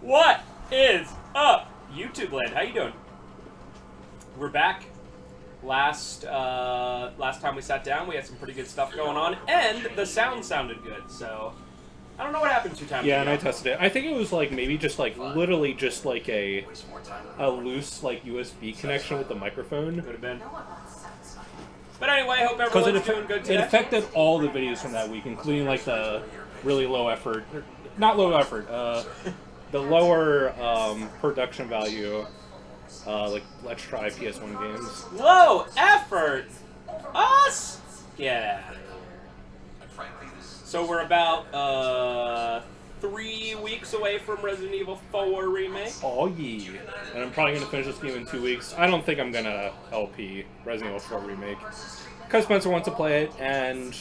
What is up, YouTube land? How you doing? We're back. Last time we sat down, we had some pretty good stuff going on, and the sound sounded good. So I don't know what happened 2 times ago. Yeah, and I tested it. I think it was like maybe just like literally just like a loose like USB connection with the microphone. Could have been. But anyway, hope everyone's doing good today. It affected all the videos from that week, including like the really low effort, not low effort, the lower production value, like Let's Try PS1 games. Low effort? Us? Yeah. So we're about 3 weeks away from Resident Evil 4 Remake. Oh yeah. And I'm probably going to finish this game in 2 weeks. I don't think I'm going to LP Resident Evil 4 Remake. Because Spencer wants to play it, and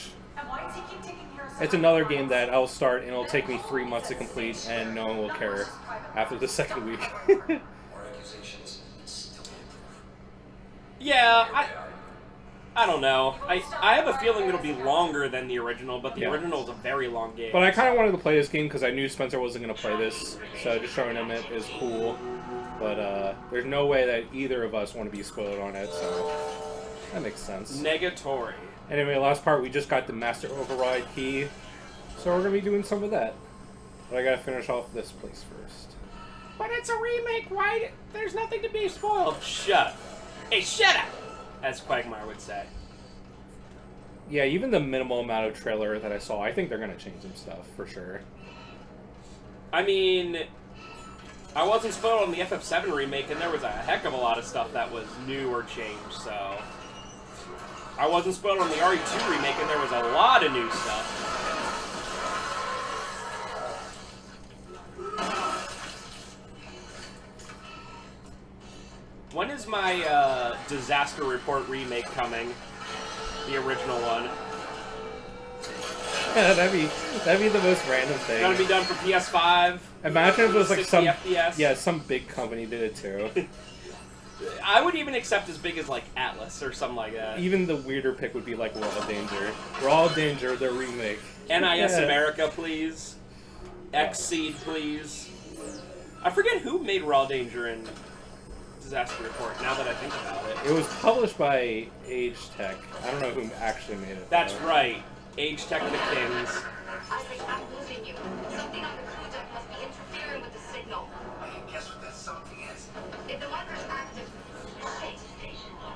it's another game that I'll start and it'll take me 3 months to complete, and no one will care after the second week. Yeah, I don't know. I have a feeling it'll be longer than the original, but the original is a very long game. But I kind of wanted to play this game because I knew Spencer wasn't going to play this, so just showing him it is cool. But there's no way that either of us want to be spoiled on it, so that makes sense. Negatory. Anyway, last part, we just got the Master Override key, so we're going to be doing some of that. But I got to finish off this place first. But it's a remake, right? There's nothing to be spoiled. Shut up. Hey, shut up! As Quagmire would say. Yeah, even the minimal amount of trailer that I saw, I think they're going to change some stuff, for sure. I mean, I wasn't spoiled on the FF7 remake, and there was a heck of a lot of stuff that was new or changed, so... I wasn't spoiled on the RE2 remake, and there was a lot of new stuff. When is my Disaster Report remake coming? The original one. Yeah, that'd be the most random thing. Gotta be done for PS5. Imagine if it was like some FPS. some big company did it too. I would even accept as big as like Atlas or something like that. Even the weirder pick would be like Raw Danger. Raw Danger, the remake. NIS America, please. Xseed, please. I forget who made Raw Danger in Disaster Report, now that I think about it. It was published by Age Tech. I don't know who actually made it. That's right. Age Tech the Kings. Isaac, I'm losing you. Something on the crew deck must be interfering with the signal. I can guess what that something is. If the marker's active, shit.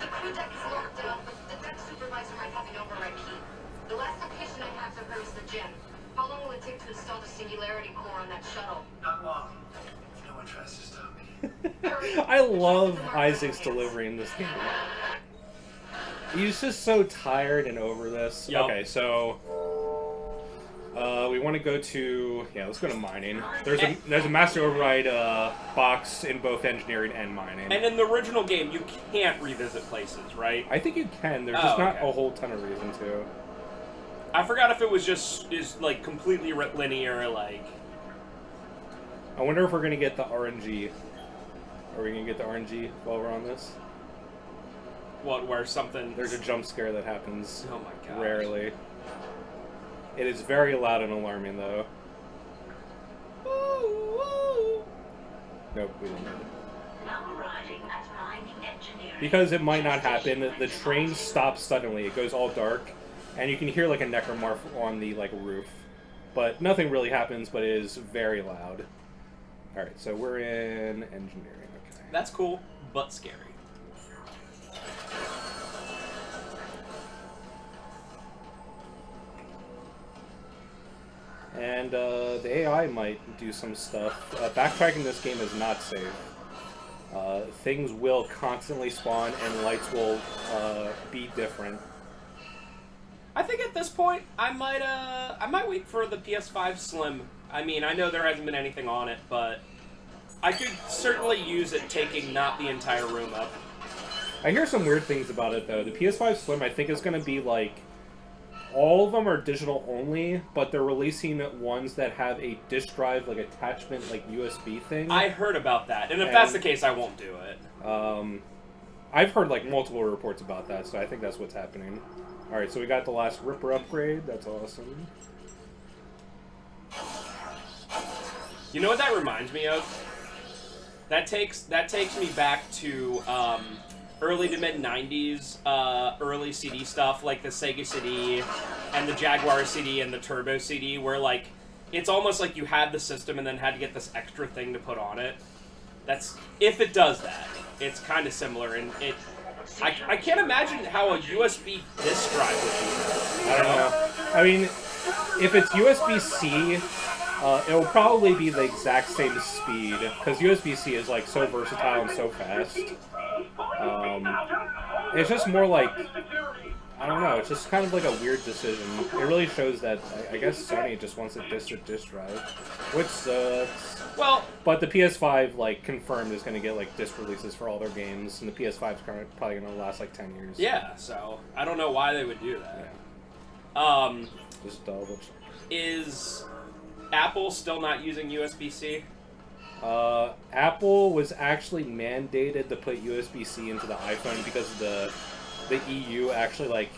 The crew deck is locked down, but the deck supervisor might have an override key. The last location I have of her is the gym. How long will it take to install the singularity core on that shuttle? Not long. If no one tries to stop me. I love Isaac's delivery in this game. He's just so tired and over this. Yep. Okay, so we want to go to let's go to mining. There's a Master Override box in both engineering and mining. And in the original game, you can't revisit places, right? I think you can. There's just not a whole ton of reason to. I forgot if it was just like completely linear, like. I wonder if we're gonna get the RNG. Are we gonna get the RNG while we're on this? What, where something... There's a jump scare that happens oh my God. Rarely. It is very loud and alarming, though. Nope, we didn't get it. Because it might not happen, the train stops suddenly. It goes all dark, and you can hear like a necromorph on the roof. But nothing really happens, but it is very loud. Alright, so we're in engineering. Okay. That's cool, but scary. And the AI might do some stuff. Backtracking this game is not safe. Things will constantly spawn and lights will be different. I think at this point, I might wait for the PS5 Slim. I mean, I know there hasn't been anything on it, but I could certainly use it taking not the entire room up. I hear some weird things about it, though. The PS5 Slim, I think, is going to be, like... All of them are digital only, but they're releasing ones that have a disk drive, like, attachment, like, USB thing. I heard about that, and if that's the case, I won't do it. I've heard, like, multiple reports about that, so I think that's what's happening. Alright, so we got the last Ripper upgrade. That's awesome. You know what that reminds me of? That takes me back to early to mid '90s, early CD stuff like the Sega CD and the Jaguar CD and the Turbo CD, where like it's almost like you had the system and then had to get this extra thing to put on it. That's if it does that, it's kind of similar, and it. I can't imagine how a USB disk drive would do that. I don't know. I mean, if it's USB-C, it'll probably be the exact same speed, because USB-C is like so versatile and so fast. It's just more like, I don't know, it's just kind of like a weird decision. It really shows that, I guess Sony just wants a disk drive, which sucks. Well, but the PS5, like, confirmed is going to get, like, disc releases for all their games, and the PS5 is probably going to last, like, 10 years. Yeah, so I don't know why they would do that. Yeah. Just double. Is Apple still not using USB-C? Apple was actually mandated to put USB-C into the iPhone because the EU actually, like,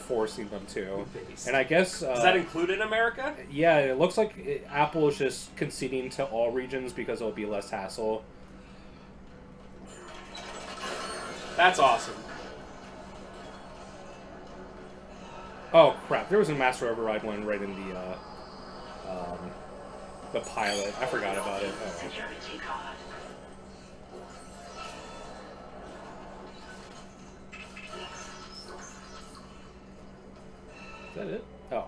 forcing them to. And I guess... Does that include in America? Yeah, it looks like Apple is just conceding to all regions because it'll be less hassle. That's awesome. Oh, crap. There was a Master Override one right in the pilot. I forgot about it. Oh. Security card. Is that it? Oh.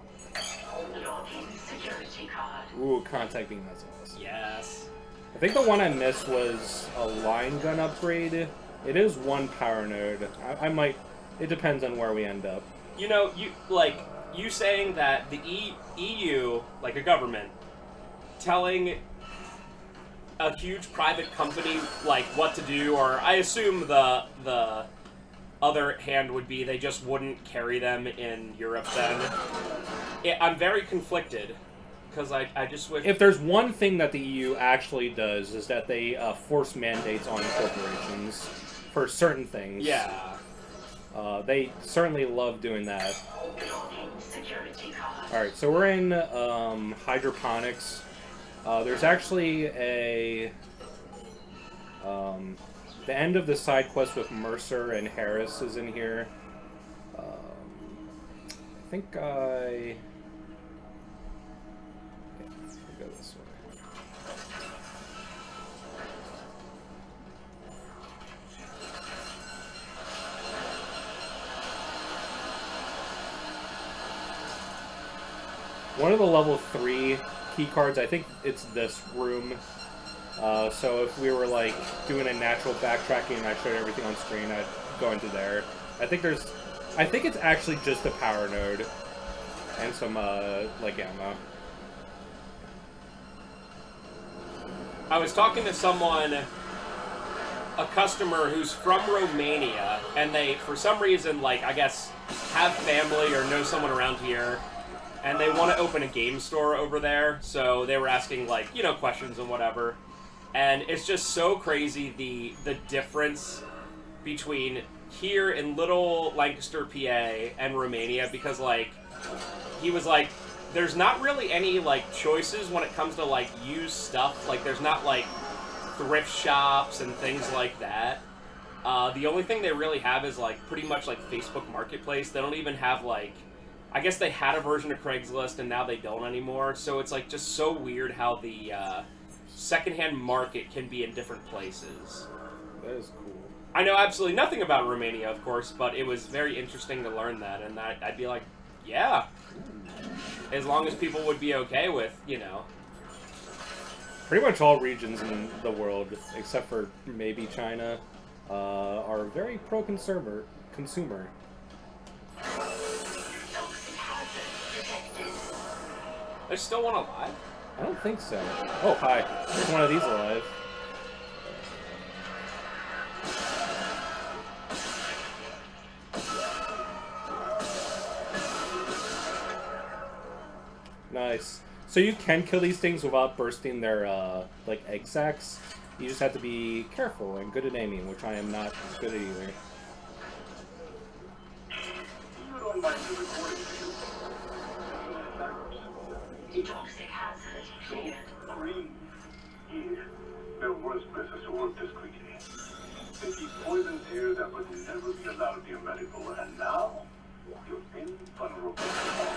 Security card. Ooh, contact beam, that's awesome. Yes. I think the one I missed was a line gun upgrade. It is one power node. I might... It depends on where we end up. You know, you saying that the EU, like a government, telling a huge private company, like, what to do, or I assume the other hand would be they just wouldn't carry them in Europe then. I'm very conflicted, because I just wish... If there's one thing that the EU actually does, is that they force mandates on corporations for certain things. Yeah. They certainly love doing that. Alright, so we're in hydroponics. There's actually a... the end of the side quest with Mercer and Harris is in here. I think I... Yeah, we'll go this way. One of the level 3 key cards, I think it's this room. So if we were like doing a natural backtracking and I showed everything on screen, I'd go into there. I think it's actually just a power node and some like ammo. I was talking to someone, a customer who's from Romania, and they, for some reason, like, I guess, have family or know someone around here, and they want to open a game store over there, so they were asking, like, you know, questions and whatever. And it's just so crazy, the difference between here in little Lancaster, PA, and Romania, because, like, he was like, there's not really any, like, choices when it comes to, like, used stuff. Like, there's not, like, thrift shops and things like that. The only thing they really have is, like, pretty much, like, Facebook Marketplace. They don't even have, like... I guess they had a version of Craigslist, and now they don't anymore. So it's, like, just so weird how the secondhand market can be in different places. That is cool. I know absolutely nothing about Romania, of course, but it was very interesting to learn that, and I'd be like, yeah. As long as people would be okay with, you know. Pretty much all regions in the world, except for maybe China, are very pro-consumer. There's still one alive? I don't think so. Oh, hi. There's one of these alive. Nice. So you can kill these things without bursting their, like, egg sacs. You just have to be careful and good at aiming, which I am not good at either. Toxic hazard cleared. work discreetly. They keep poisons here that would never be allowed near medical, and now you're invulnerable to all.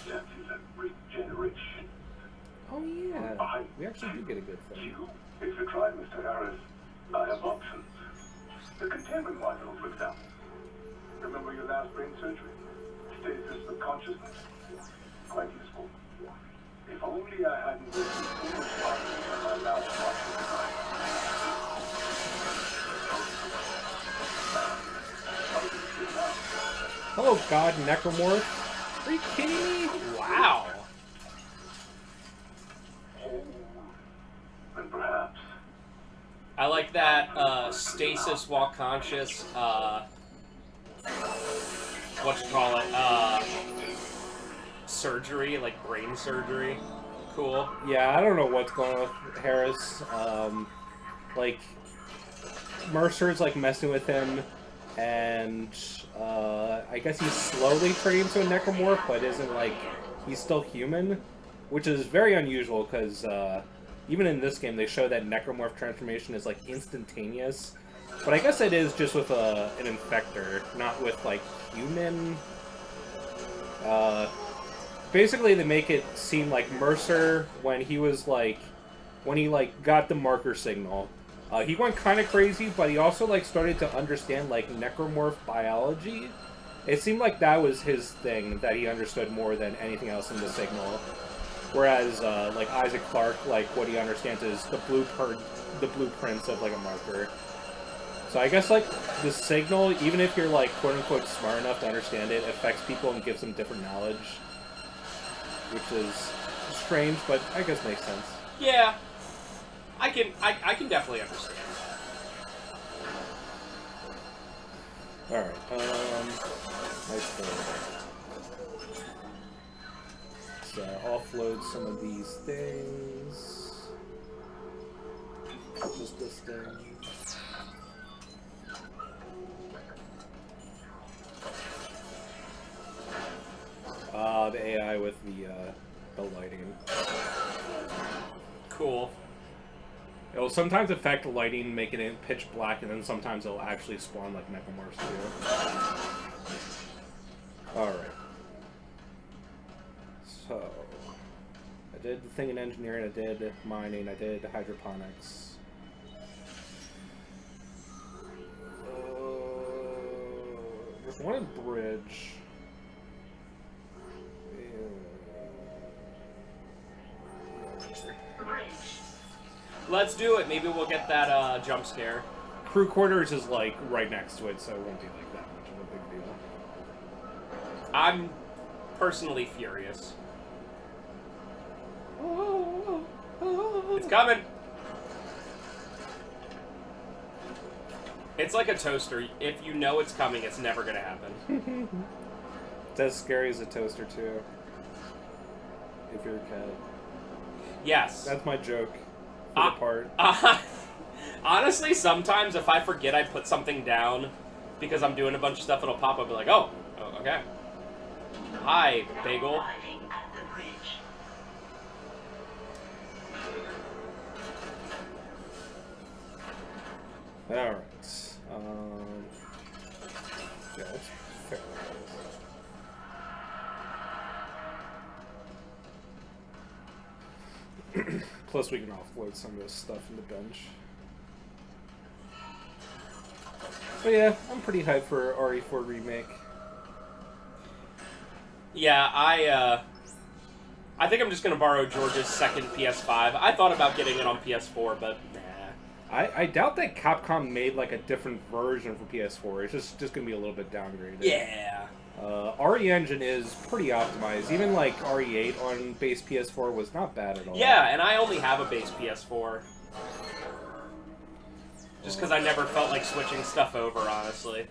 That is a regeneration. Oh yeah, we actually do get a good thing. You, if you try, Mr. Harris, I have options. The containment module, for example. Remember your last brain surgery? Stasis with consciousness? Quite useful. If only I hadn't been too much positive on my last module. Oh god, Necromorph. Are you kidding me? Wow. And perhaps I like that stasis while conscious, surgery, like brain surgery. Cool. Yeah, I don't know what's going on with Harris. Like, Mercer's like messing with him, and I guess he's slowly turning into a Necromorph, but isn't like, he's still human, which is very unusual because even in this game they show that Necromorph transformation is like instantaneous, but I guess it is just with an infector, not with like human. Basically they make it seem like Mercer, when he got the marker signal, he went kind of crazy, but he also like started to understand like Necromorph biology. It seemed like that was his thing that he understood more than anything else in the signal. Whereas like Isaac Clarke, like what he understands is the blueprints of like a marker. So I guess like the signal, even if you're like quote unquote smart enough to understand it, affects people and gives them different knowledge, which is strange, but I guess makes sense. Yeah, I can definitely understand. All right, nice thing. Offload some of these things. Just this thing. The AI with the lighting. Cool. It'll sometimes affect lighting, making it pitch black, and then sometimes it'll actually spawn like Necromorphs too. Alright. So, I did the thing in engineering, I did mining, I did hydroponics. There's one in bridge. Let's do it. Maybe we'll get that jump scare. Crew quarters is like right next to it, so it won't be like that much of a big deal. I'm personally furious. It's coming. It's like a toaster. If you know it's coming, it's never gonna happen. It's as scary as a toaster too. If you're a cat. Yes. That's my joke. For the part. Honestly, sometimes if I forget I put something down because I'm doing a bunch of stuff, it'll pop up and be like, oh, okay. Hi, Bagel. Alright. Yeah, that's fair. Plus we can offload some of this stuff in the bench. But yeah, I'm pretty hyped for RE4 Remake. Yeah, I think I'm just gonna borrow George's second PS5. I thought about getting it on PS4, but nah. I doubt that Capcom made like a different version for PS4. It's just gonna be a little bit downgraded. Yeah. RE Engine is pretty optimized. Even like RE8 on base PS4 was not bad at all. Yeah, and I only have a base PS4. Just because I never felt like switching stuff over, honestly.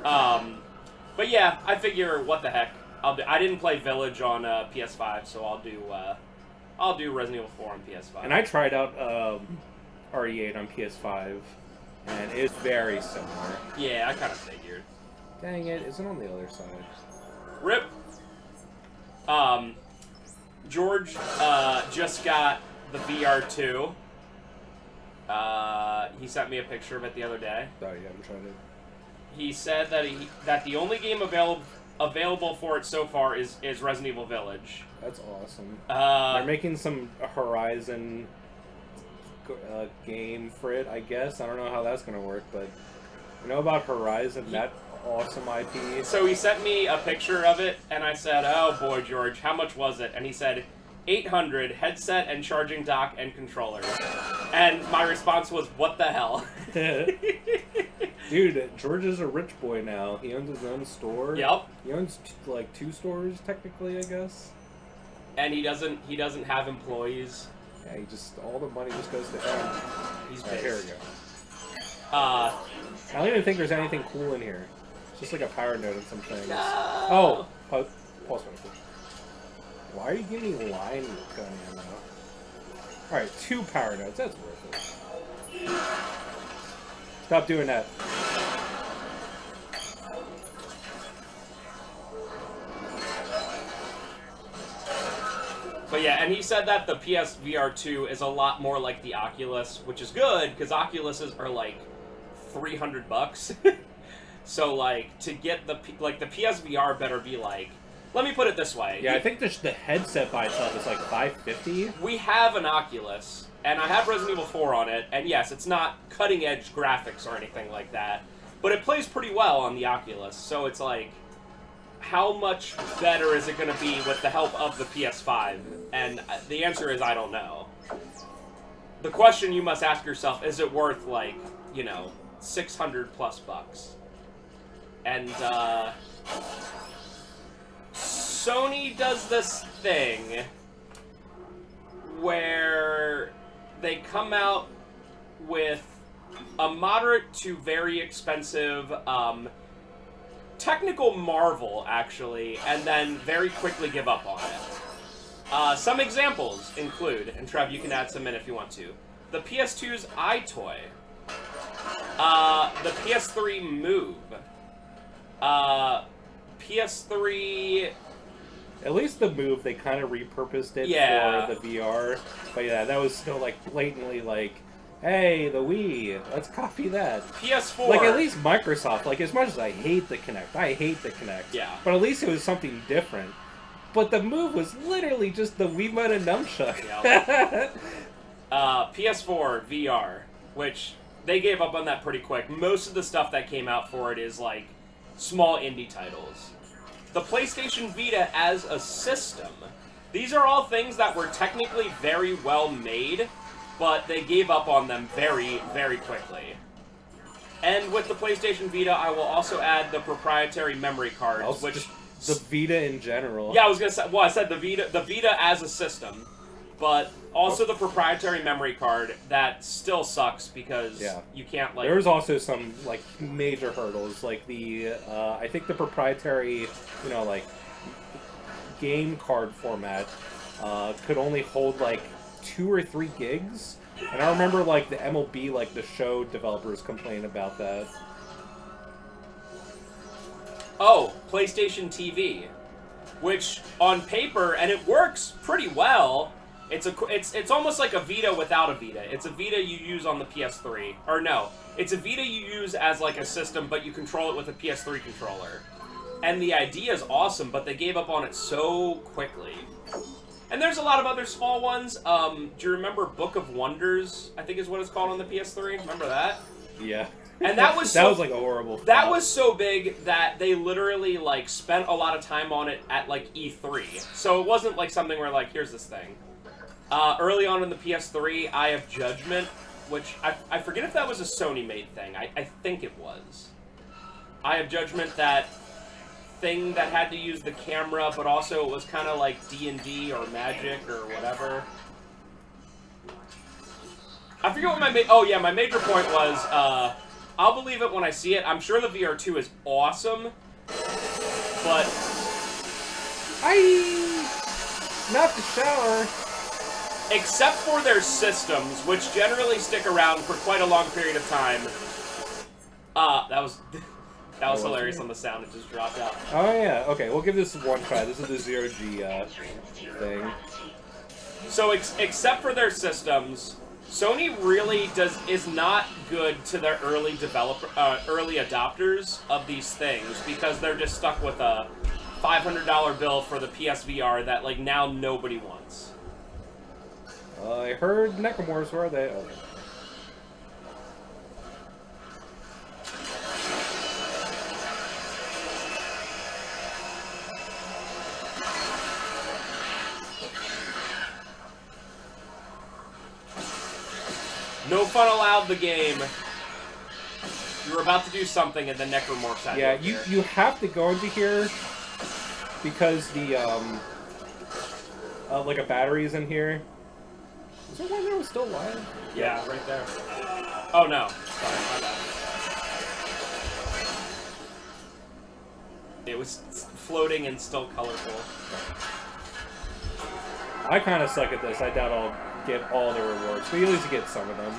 But yeah, I figure, what the heck. I didn't play Village on PS5, so I'll do Resident Evil 4 on PS5. And I tried out RE8 on PS5, and it's very similar. Yeah, I kind of figured. Dang it, is it on the other side? RIP. George just got the VR2. He sent me a picture of it the other day. Oh, you haven't tried it. He said that the only game available for it so far is Resident Evil Village. That's awesome. Uh, They're making some Horizon game for it, I guess. I don't know how that's going to work, but you know about Horizon, that awesome IP? So he sent me a picture of it, and I said, oh boy, George, how much was it? And he said, 800, headset and charging dock and controller. And my response was, what the hell? Dude, George is a rich boy now. He owns his own store. Yep. He owns like 2 stores, technically, I guess. And he doesn't have employees. Yeah, all the money just goes to him. He's Alright, here we go. Uh, I don't even think there's anything cool in here. It's just like a power note and some things. No. Oh! Pause one. Why are you giving me line gun ammo? Alright, 2 power notes. That's worth it. Stop doing that. But yeah, and he said that the PSVR 2 is a lot more like the Oculus, which is good, because Oculuses are like $300. So, like, to get the PSVR better be like... Let me put it this way. Yeah, I think the headset by itself is like $550. We have an Oculus, and I have Resident Evil 4 on it, and yes, it's not cutting-edge graphics or anything like that, but it plays pretty well on the Oculus, so it's like, how much better is it going to be with the help of the PS5? And the answer is, I don't know. The question you must ask yourself, is it worth, like, you know, $600 plus bucks? And, Sony does this thing where they come out with a moderate to very expensive technical marvel, actually, and then very quickly give up on it. Some examples include, and Trev, you can add some in if you want to, the PS2's iToy, the PS3 Move, PS3... At least the Move, they kind of repurposed it Yeah. for the VR. But yeah, that was still like blatantly like, hey, the Wii, let's copy that. PS4. Like, at least Microsoft, like, as much as I hate the Kinect. Yeah. But at least it was something different. But the Move was literally just the Wiimote and nunchuck. Yeah. PS4 VR, which they gave up on that pretty quick. Most of the stuff that came out for it is like small indie titles. The PlayStation Vita as a system. These are all things that were technically very well made, but they gave up on them very, very quickly. And with the PlayStation Vita, I will also add the proprietary memory cards, which... The Vita in general. Yeah, I was gonna say... Well, I said the Vita as a system, but also the proprietary memory card that still sucks because you can't, like... There's also some, like, major hurdles, like the, I think the proprietary, you know, like, game card format could only hold, like, 2 or 3 gigs. And I remember, like, the MLB, like, the show developers complain about that. Oh, PlayStation TV, which on paper, and it works pretty well. It's almost like a Vita without a Vita. It's a Vita you use on the PS3. Or no, it's a Vita you use as like a system, but you control it with a PS3 controller. And the idea is awesome, but they gave up on it so quickly. And there's a lot of other small ones. Do you remember Book of Wonders, I think is what it's called on the PS3? Remember that? Yeah. And that was that was like a horrible flop. That was so big that they literally like spent a lot of time on it at like E3. So it wasn't like something where like, here's this thing. Early on in the PS3, Eye of Judgment, which I forget if that was a Sony-made thing. I think it was. Eye of Judgment, that thing that had to use the camera, but also it was kind of like D&D or Magic or whatever. I forget what my my major point was. I'll believe it when I see it. I'm sure the VR2 is awesome, but not the shower. Except for their systems, which generally stick around for quite a long period of time. That was hilarious on the sound. It just dropped out. Oh yeah. Okay, we'll give this one try. This is the 0G thing. So except for their systems, Sony really is not good to their early adopters of these things because they're just stuck with a $500 bill for the PSVR that like now nobody wants. I heard Necromorphs. Where are they? Oh. No fun allowed, the game. You were about to do something and the Necromorphs out. Yeah, you have to go into here because the like a battery's in here. Is there one that was still alive? Yeah, right there. Oh no, sorry, my bad. It was floating and still colorful. I kind of suck at this. I doubt I'll get all the rewards, but you at least get some of them.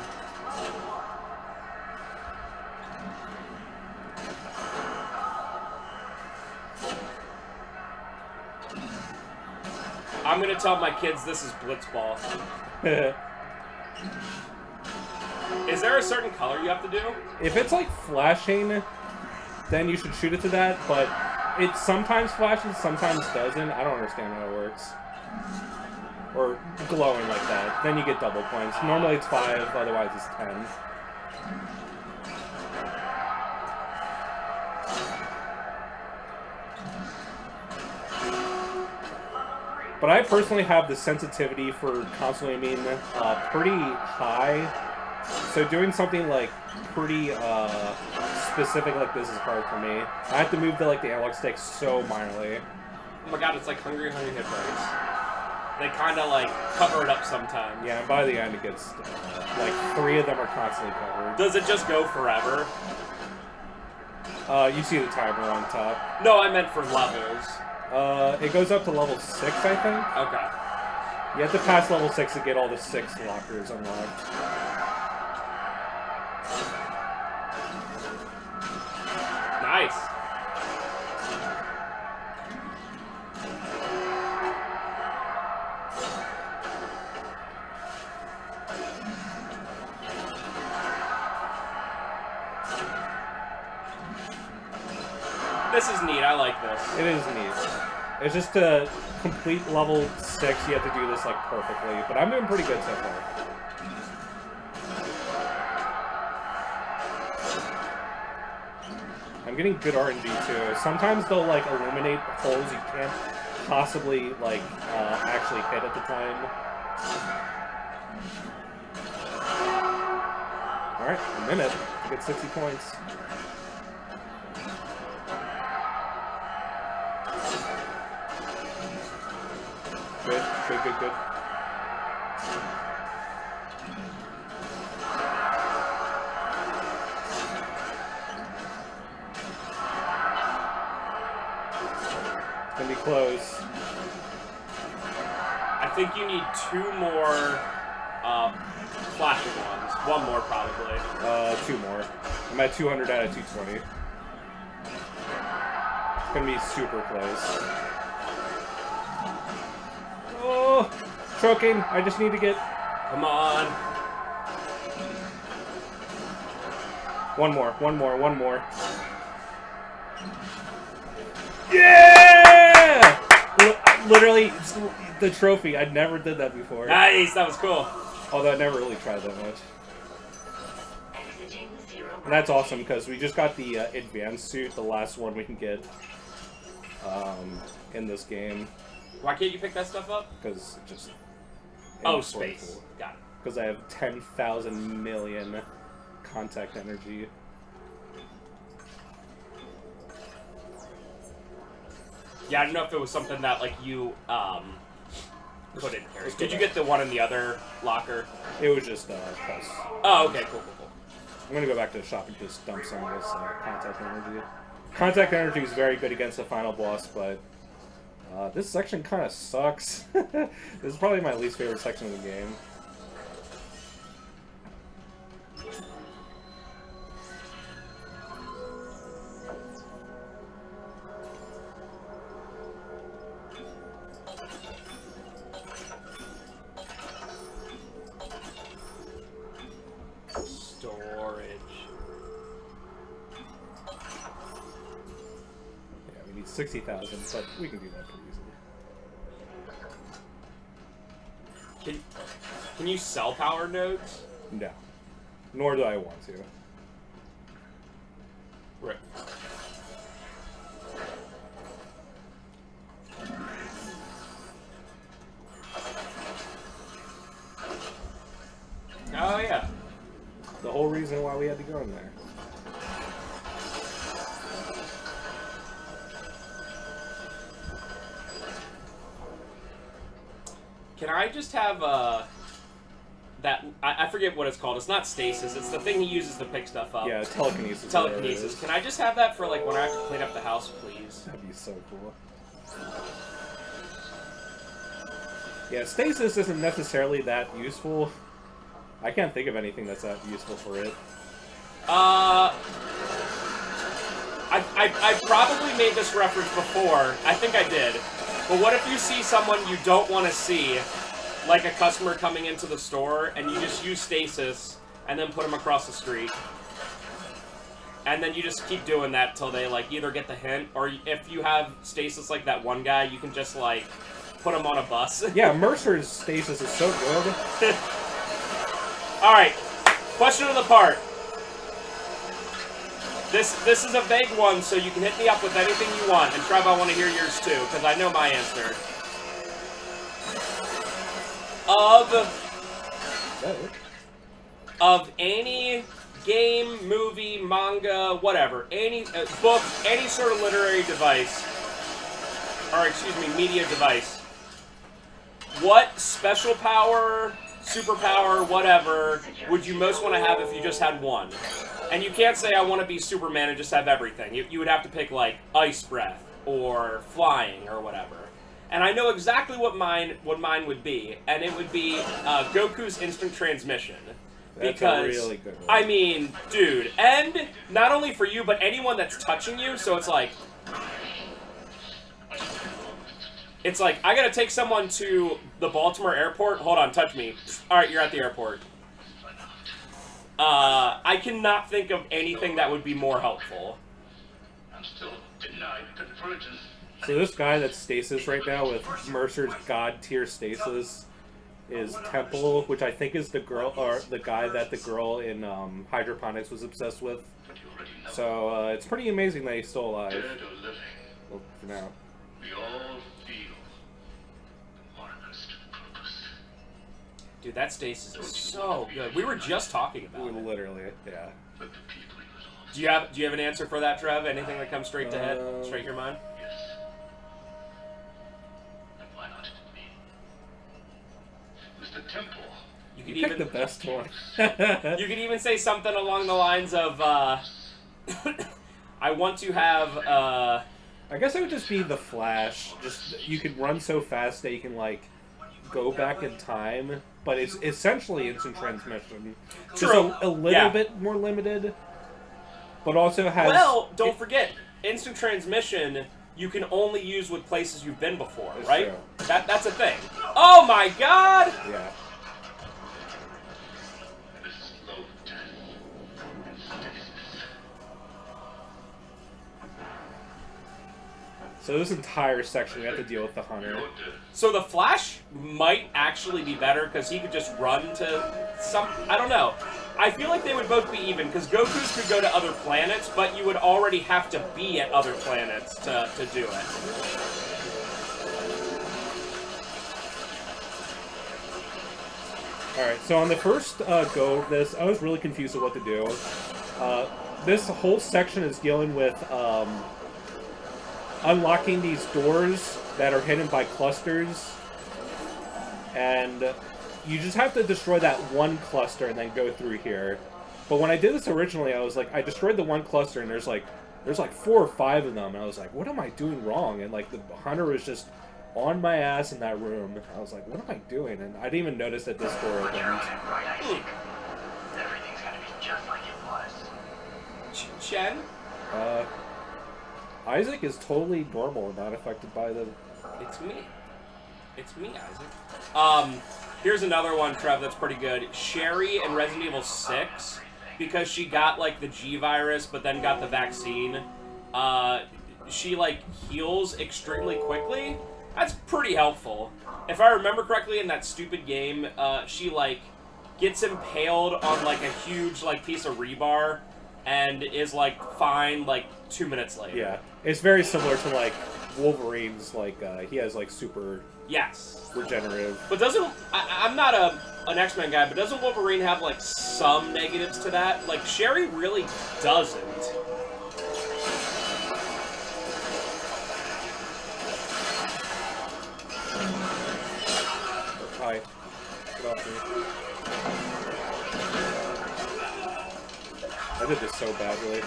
I'm gonna tell my kids this is Blitzball. Is there a certain color you have to do? If it's like flashing, then you should shoot it to that, but it sometimes flashes, sometimes doesn't. I don't understand how it works. Or glowing like that. Then you get double points. Normally it's 5, otherwise it's 10. But I personally have the sensitivity for console aiming pretty high. So doing something like pretty specific like this is hard for me. I have to move the analog stick so minorly. Oh my god, it's like Hungry Hungry Hippos. They kind of like cover it up sometimes. Yeah, and by the end it gets like 3 of them are constantly covered. Does it just go forever? You see the timer on top. No, I meant for levels. It goes up to level 6, I think. Okay. You have to pass level 6 to get all the 6 lockers unlocked. Nice. This is neat. I like this. It is neat. It's just to complete level 6, you have to do this like perfectly. But I'm doing pretty good so far. I'm getting good RNG too. Sometimes they'll like illuminate holes you can't possibly like actually hit at the time. Alright, a minute to get 60 points. Good, good, good, good. It's gonna be close. I think you need 2 more flashing ones. 1 more probably. 2 more. I'm at 200 out of 220. It's gonna be super close. Oh, choking. I just need to get... Come on. One more. Yeah! Literally, the trophy. I never did that before. Nice, that was cool. Although I never really tried that much. And that's awesome, because we just got the advanced suit, the last one we can get in this game. Why can't you pick that stuff up? Because it just... Oh, space. Got it. Because I have 10,000 million contact energy. Yeah, I don't know if it was something that, like, you, put in here. Did you get the one in the other locker? It was just, plus. Oh, okay, cool. I'm gonna go back to the shop and just dump some of this contact energy. Contact energy is very good against the final boss, but this section kind of sucks. This is probably my least favorite section of the game. 60,000, but we can do that pretty easily. Can you sell power nodes? No. Nor do I want to. Right. Oh, yeah. The whole reason why we had to go in there. Can I just have, that... I forget what it's called. It's not stasis. It's the thing he uses to pick stuff up. Yeah, telekinesis. Telekinesis. Can I just have that for, like, when I have to clean up the house, please? That'd be so cool. Yeah, stasis isn't necessarily that useful. I can't think of anything that's that useful for it. I probably made this reference before. I think I did. But what if you see someone you don't want to see, like a customer coming into the store, and you just use stasis, and then put them across the street? And then you just keep doing that till they, like, either get the hint, or if you have stasis like that one guy, you can just, like, put him on a bus. Yeah, Mercer's stasis is so good. Alright, question of the part. This is a vague one, so you can hit me up with anything you want. And Trev, I want to hear yours too, because I know my answer. Of any game, movie, manga, whatever, any book, any sort of literary device, or excuse me, media device, what special power, superpower, whatever, would you most want to have if you just had one? And you can't say, I want to be Superman and just have everything. You would have to pick, like, ice breath, or flying, or whatever. And I know exactly what mine would be, and it would be Goku's instant transmission. That's because, a really good one. I mean, dude, and not only for you, but anyone that's touching you, so it's like, I gotta take someone to the Baltimore airport. Hold on, touch me. Alright, you're at the airport. I cannot think of anything that would be more helpful. I'm still denied convergence. So this guy that's stasis right now with Mercer's god tier stasis is Temple, which I think is the girl or the guy that the girl in Hydroponics was obsessed with. So it's pretty amazing that he's still alive. Dead or living, Well, for now. we all feel the markers to purpose. Dude, that stasis is so good. We were just talking about it. Literally, yeah. But the people you lost. Do you have an answer for that, Trev? Anything that comes straight to head, straight to your mind? Yes. And why not me? Mr. Temple. You could You picked even the best one. you could even say something along the lines of, I want to have I guess it would just be the Flash. Just you could run so fast that you can like go back in time, but it's essentially instant transmission. Just True. a little Yeah. bit more limited, but also has. well, don't forget, instant transmission you can only use with places you've been before, It's right? true. That's a thing. Oh my god! Yeah. This slow death and stasis. So this entire section we have to deal with the Hunter. Your death. So the Flash might actually be better because he could just run to some. I don't know. I feel like they would both be even because Goku's could go to other planets, but you would already have to be at other planets to do it. Alright, so on the first go of this, I was really confused with what to do. This whole section is dealing with unlocking these doors that are hidden by clusters. And you just have to destroy that one cluster and then go through here. But when I did this originally, I was like, I destroyed the one cluster and there's like 4 or 5 of them. And I was like, what am I doing wrong? And like the Hunter was just on my ass in that room. I was like, what am I doing? And I didn't even notice that this door opened. Right, Isaac. Everything's gonna be just like it was. Chen? Isaac is totally normal and not affected by the... It's me. It's me, Isaac. Here's another one, Trev, that's pretty good. Sherry in Resident Evil 6, because she got, like, the G virus, but then got the vaccine. she like heals extremely quickly. That's pretty helpful. If I remember correctly, in that stupid game, she like gets impaled on like a huge like piece of rebar and is like fine like 2 minutes later. Yeah, it's very similar to like Wolverine's. Like he has like super Yes. regenerative. But doesn't I'm not an X-Men guy, but doesn't Wolverine have like some negatives to that? Like Sherry really doesn't. Hi. Get off me. I did this so badly.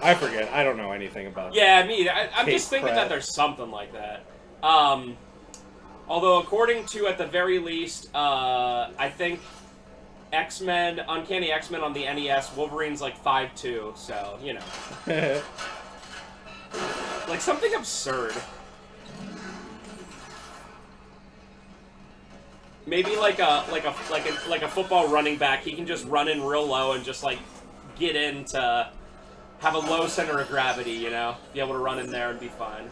I forget. I don't know anything about Yeah, I'm Kate just thinking Pratt. that there's something like that. Although, according to, at the very least, I think X-Men, Uncanny X-Men on the NES, Wolverine's like 5'2", so, you know. Like, something absurd. Maybe like a football running back, he can just run in real low and just, like, get in to have a low center of gravity, you know? Be able to run in there and be fine.